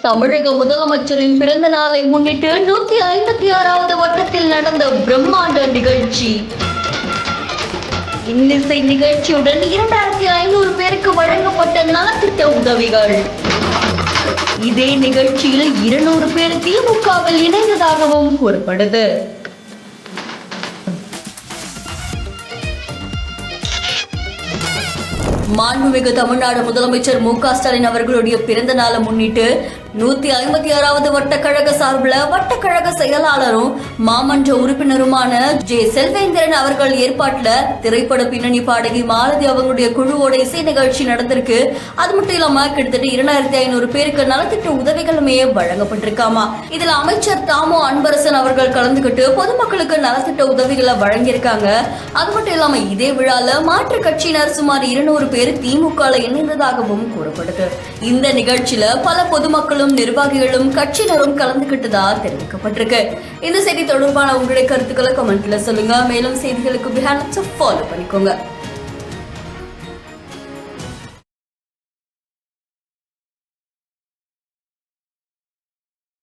தமிழக முதலமைச்சரின் பிறந்த நாளை முன்னிட்டு 156வது வட்டத்தில் நடந்த பிரம்மாண்ட நிகழ்ச்சி. இன்னிசை நிகழ்ச்சியுடன் 2500 பேருக்கு வழங்கப்பட்ட நலத்திட்ட உதவிகள். இதே நிகழ்ச்சியில் 200 பேர் திமுகவில் இணைந்ததாகவும் கூறப்படுது. மாண்புமிகு தமிழ்நாடு முதலமைச்சர் மு.க. ஸ்டாலின் அவர்களுடைய பிறந்த நாளை முன்னிட்டு 156வது வட்டக்கழக சார்பில் வட்டக்கழக செயலாளரும் மாமன்ற உறுப்பினருமான ஜே. செல்வேந்திரன் அவர்கள் ஏற்பாட்டில் திரைப்பட பின்னணி பாடகி மாலதி அவங்களுடைய குழுவோட இசை நிகழ்ச்சி நடந்திருக்கு. அது மட்டும் இல்லாம கிட்டத்தட்ட 2500 பேருக்கு நலத்திட்ட உதவிகளுமே வழங்கப்பட்டிருக்காமா. இதுல அமைச்சர் தாமோ அன்பரசன் அவர்கள் கலந்துகிட்டு பொதுமக்களுக்கு நலத்திட்ட உதவிகளை வழங்கியிருக்காங்க. அது மட்டும் இல்லாம இதே விழால மாற்று கட்சியினர் சுமார் 200 பேர் திமுக இணைந்ததாகவும் கூறப்படுது. இந்த நிகழ்ச்சியில பல பொதுமக்களும் நிர்வாகிகளும் கட்சியினரும் கலந்துகிட்டதா தெரிவிக்கப்பட்டிருக்கு. இந்த செய்தி தொடர்பான உங்களுடைய கருத்துக்களை கமெண்ட்ல சொல்லுங்க. மேலும் செய்திகளுக்கு ஃபாலோ பண்ணிக்கோங்க.